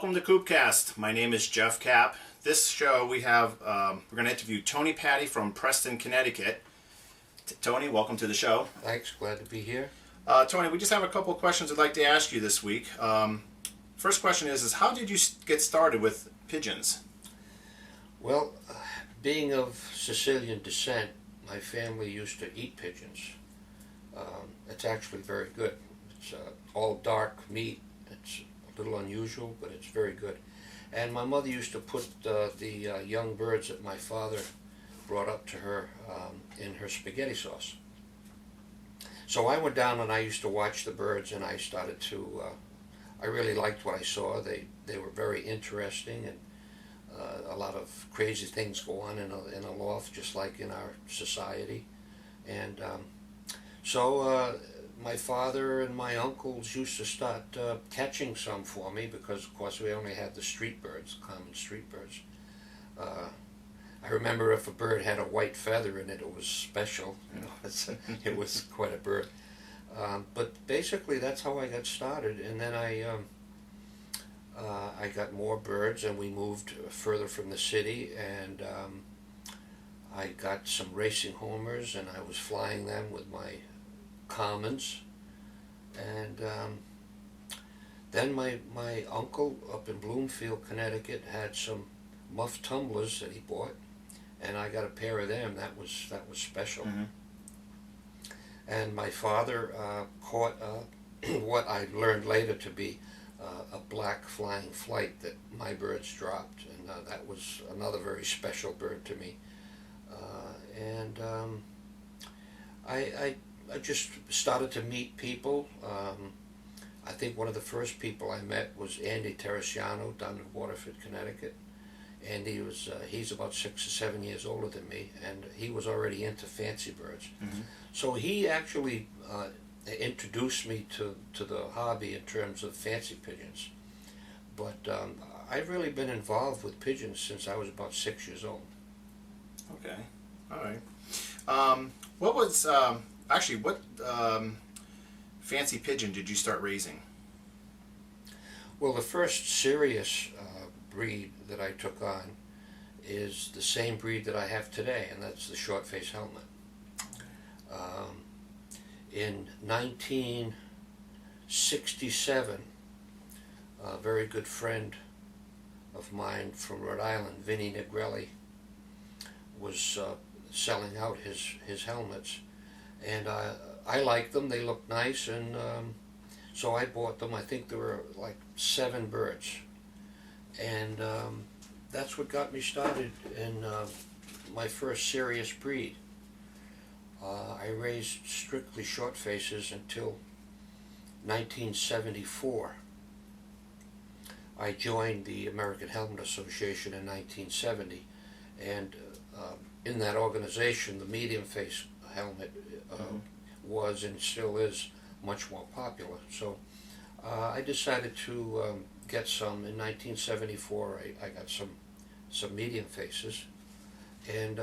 Welcome to CoopCast. My name is Jeff Kapp. This show we're going to interview Tony Patti from Preston, Connecticut. Tony, welcome to the show. Thanks, glad to be here. Tony, we just have a couple of questions I'd like to ask you this week. First question is how did you get started with pigeons? Well, being of Sicilian descent, my family used to eat pigeons. It's actually very good. It's all dark meat. It's a little unusual, but it's very good. And my mother used to put the young birds that my father brought up to her in her spaghetti sauce. So I went down and I used to watch the birds, and I started to, I really liked what I saw. They were very interesting, and a lot of crazy things go on in a loft, just like in our society. And so my father and my uncles used to start catching some for me, because of course we only had the street birds, common street birds. I remember if a bird had a white feather in it, it was special. You know, it was quite a bird. But basically that's how I got started, and then I got more birds, and we moved further from the city, and I got some racing homers, and I was flying them with my commons. And then my uncle up in Bloomfield, Connecticut, had some muff tumblers that he bought, and I got a pair of them. That was special. Mm-hmm. And my father caught what I learned later to be a black flying flight that my birds dropped, and that was another very special bird to me. And I just started to meet people. I think one of the first people I met was Andy Teresiano down in Waterford, Connecticut. Andy was he's about 6 or 7 years older than me, and he was already into fancy birds. Mm-hmm. So he actually introduced me to the hobby in terms of fancy pigeons. But I've really been involved with pigeons since I was about 6 years old. Okay, all right. What fancy pigeon did you start raising? Well, the first serious breed that I took on is the same breed that I have today, and that's the short-faced helmet. In 1967, a very good friend of mine from Rhode Island, Vinnie Negrelli, was selling out his helmets, and I liked them. They looked nice, and so I bought them. I think there were like 7 birds, and that's what got me started in my first serious breed. I raised strictly short faces until 1974. I joined the American Helmet Association in 1970, and in that organization, the medium face helmet was and still is much more popular. So I decided to get some. In 1974, I got some medium faces, and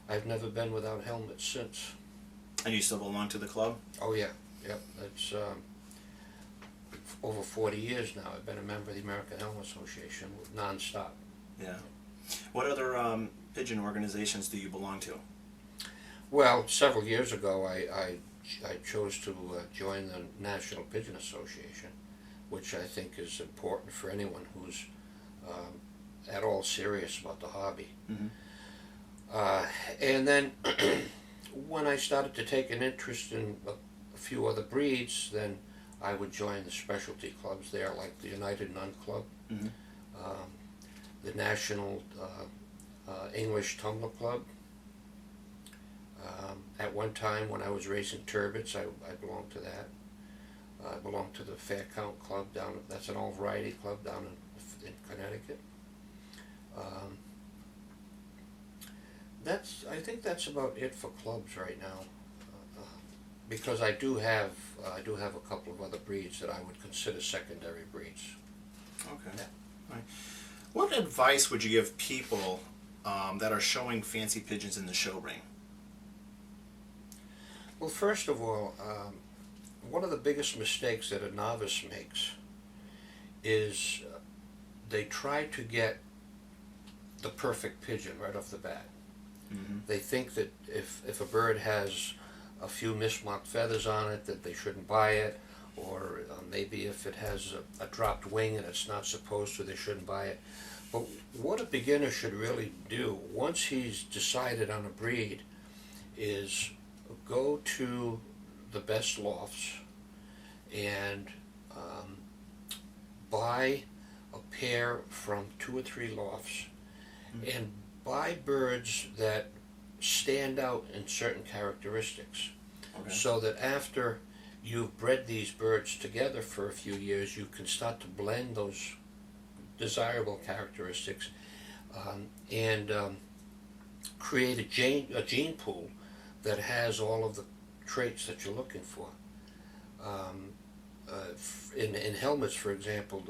I've never been without helmets since. And you still belong to the club? Oh yeah, yep. It's over 40 years now. I've been a member of the American Helmet Association non-stop. Yeah. What other pigeon organizations do you belong to? Well, several years ago, I chose to join the National Pigeon Association, which I think is important for anyone who's at all serious about the hobby. Mm-hmm. And then when I started to take an interest in a few other breeds, then I would join the specialty clubs there, like the United Nun Club, mm-hmm. The National English Tumbler Club. At one time, when I was raising turbits, I belonged to that. I belonged to the Fair Count Club that's an all-variety club down in Connecticut. I think that's about it for clubs right now, because I do have a couple of other breeds that I would consider secondary breeds. Okay. Yeah. All right. What advice would you give people that are showing fancy pigeons in the show ring? Well, first of all, one of the biggest mistakes that a novice makes is they try to get the perfect pigeon right off the bat. Mm-hmm. They think that if a bird has a few mismarked feathers on it, that they shouldn't buy it, or maybe if it has a dropped wing and it's not supposed to, they shouldn't buy it. But what a beginner should really do, once he's decided on a breed, is go to the best lofts and buy a pair from 2 or 3 lofts, mm-hmm. and buy birds that stand out in certain characteristics. Okay. So that after you've bred these birds together for a few years, you can start to blend those desirable characteristics and create a gene pool that has all of the traits that you're looking for. In helmets, for example,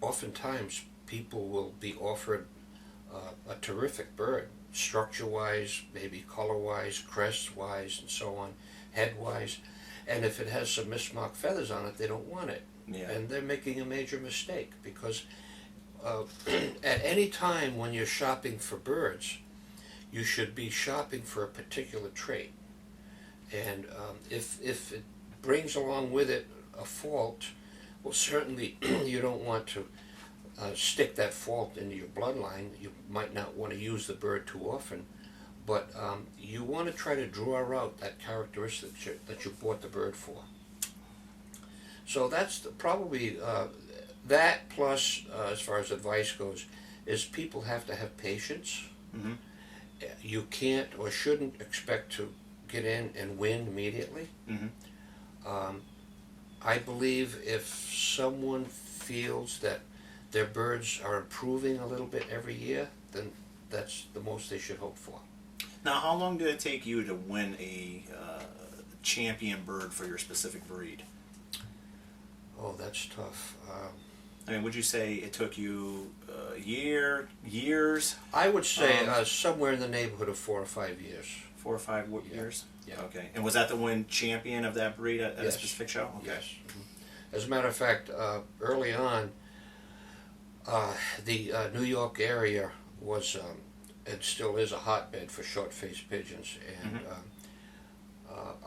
oftentimes people will be offered a terrific bird, structure-wise, maybe color-wise, crest-wise, and so on, head-wise, and if it has some mismarked feathers on it, they don't want it. Yeah. And they're making a major mistake, because at any time when you're shopping for birds, you should be shopping for a particular trait. And if it brings along with it a fault, well, certainly you don't want to stick that fault into your bloodline. You might not want to use the bird too often, but you want to try to draw out that characteristic that you bought the bird for. So that's probably that, plus as far as advice goes, is people have to have patience. Mm-hmm. You can't or shouldn't expect to get in and win immediately. Mm-hmm. I believe if someone feels that their birds are improving a little bit every year, then that's the most they should hope for. Now, how long did it take you to win a champion bird for your specific breed? Oh, that's tough. I mean, would you say it took you a year, years? I would say somewhere in the neighborhood of 4 or 5 years. 4 or 5 years? Yeah. Okay. And was that the win champion of that breed at yes. a specific show? Okay. Yes. Mm-hmm. As a matter of fact, early on, the New York area was, and still is, a hotbed for short-faced pigeons, and mm-hmm.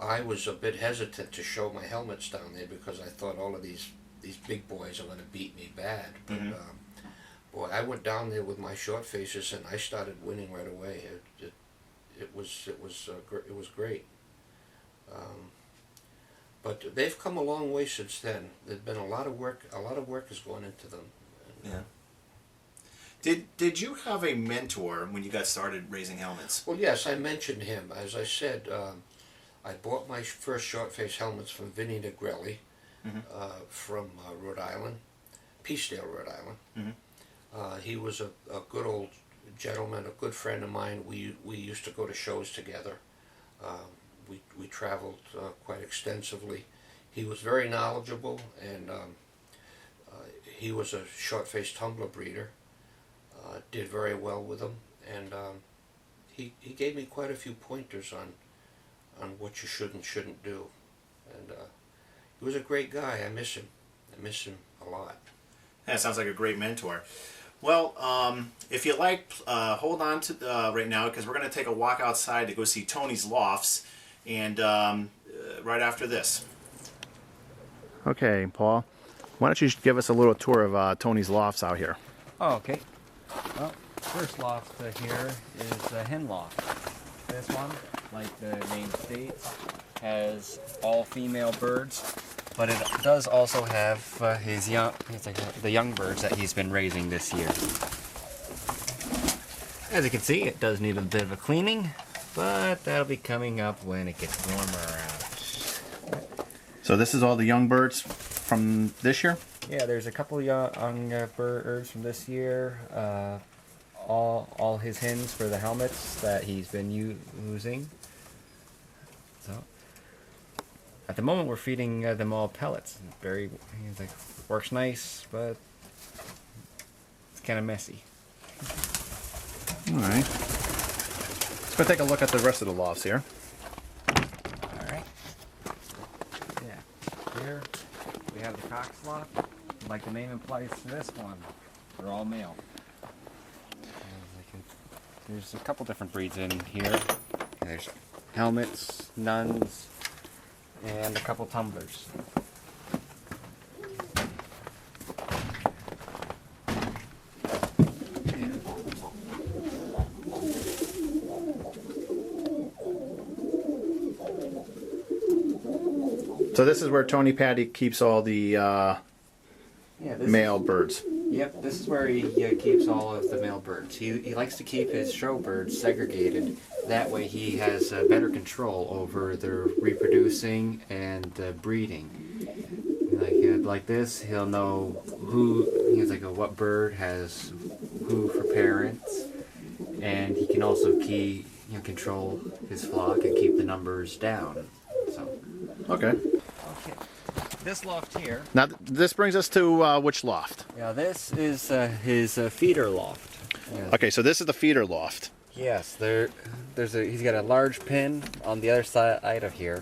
I was a bit hesitant to show my helmets down there because I thought all of these big boys are going to beat me bad. But mm-hmm. Boy, I went down there with my short faces and I started winning right away. It was great. But they've come a long way since then. There's been a lot of work. A lot of work has gone into them. And, yeah. Did you have a mentor when you got started raising helmets? Well, yes, I mentioned him. As I said, I bought my first short-face helmets from Vinnie Negrelli, mm-hmm. From Rhode Island, Peacedale, Rhode Island. Mm-hmm. He was a good old gentleman, a good friend of mine. We used to go to shows together. We traveled quite extensively. He was very knowledgeable, and he was a short-faced tumbler breeder. Did very well with them, and he gave me quite a few pointers on what you should and shouldn't do. And he was a great guy. I miss him. I miss him a lot. That sounds like a great mentor. Well, if you like, hold on to right now, because we're going to take a walk outside to go see Tony's lofts, and right after this. Okay, Paul, why don't you give us a little tour of Tony's lofts out here? Oh, okay. Well, first loft here is the hen loft. This one, like the name states, has all female birds, but it does also have the young birds that he's been raising this year. As you can see, it does need a bit of a cleaning, but that'll be coming up when it gets warmer out. So this is all the young birds from this year? Yeah, there's a couple young birds from this year. All his hens for the helmets that he's been using. So at the moment we're feeding them all pellets. He's like, works nice, but it's kind of messy. All right. Let's go take a look at the rest of the lofts here. All right. Yeah. Here we have the Cox loft. like the name implies to this one, they're all male. There's a couple different breeds in here. There's helmets, nuns, and a couple tumblers. So this is where Tony Patti keeps all the male birds. Yep, this is where he keeps all of the male birds. He likes to keep his show birds segregated. That way he has better control over their reproducing and breeding. Like this, he'll know what bird has who for parents, and he can also control his flock and keep the numbers down. So. Okay. This loft here. Now this brings us to which loft? Yeah, this is his feeder loft. Yeah. Okay, so this is the feeder loft. Yes, he's got a large pen on the other side of here,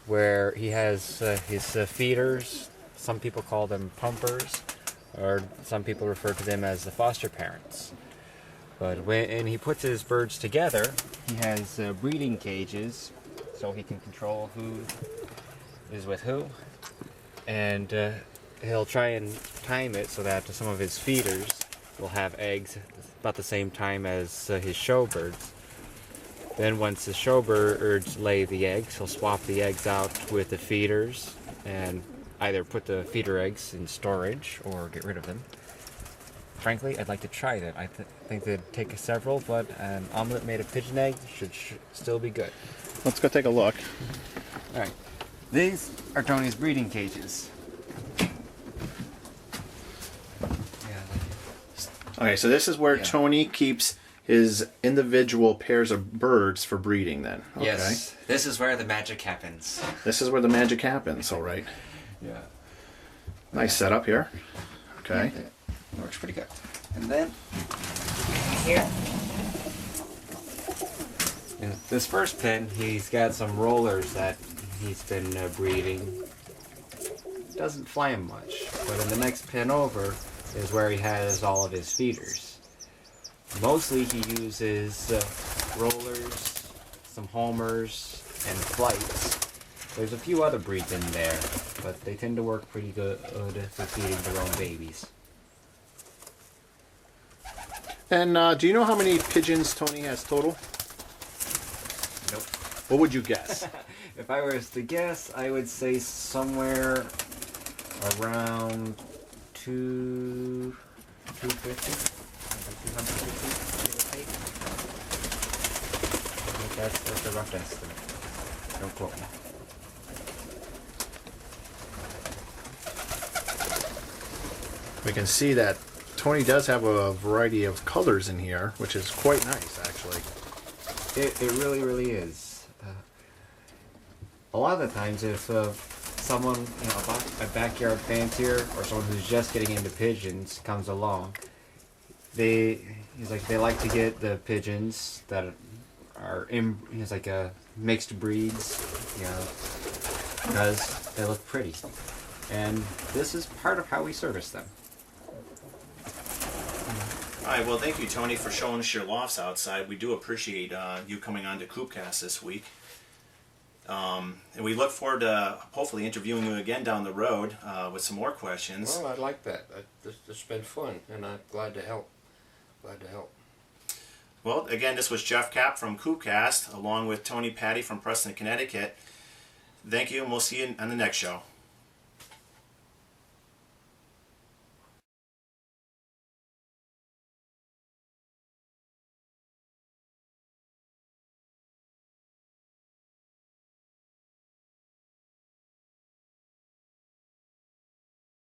where he has his feeders. Some people call them pumpers, or some people refer to them as the foster parents. But when he puts his birds together, he has breeding cages, so he can control who is with who. And he'll try and time it so that some of his feeders will have eggs about the same time as his show birds. Then once the show birds lay the eggs, he'll swap the eggs out with the feeders and either put the feeder eggs in storage or get rid of them. Frankly, I'd like to try that. I think they'd take several, but an omelet made of pigeon eggs should still be good. Let's go take a look. All right. These are Tony's breeding cages. Okay, so this is where Tony keeps his individual pairs of birds for breeding then. Okay. Yes. This is where the magic happens. This is where the magic happens, all right. Yeah. Nice setup here. Okay. Yeah, works pretty good. And then here. Yeah, this first pen, he's got some rollers that he's been breeding. Doesn't fly him much, but in the next pen over is where he has all of his feeders. Mostly he uses rollers, some homers, and flights. There's a few other breeds in there, but they tend to work pretty good for feeding their own babies. And do you know how many pigeons Tony has total? Nope. What would you guess? If I was to guess, I would say somewhere around 250, 250, that's a rough estimate. Don't quote me. We can see that Tony does have a variety of colors in here, which is quite nice, actually. It really, really is. A lot of the times, if someone, a backyard fancier or someone who's just getting into pigeons comes along, they like to get the pigeons that are mixed breeds, because they look pretty. And this is part of how we service them. All right, well, thank you, Tony, for showing us your lofts outside. We do appreciate you coming on to CoopCast this week. And we look forward to hopefully interviewing you again down the road with some more questions. Well, I like that. This has been fun, and I'm glad to help. Well, again, this was Jeff Kapp from CoopCast, along with Tony Patti from Preston, Connecticut. Thank you, and we'll see you on the next show.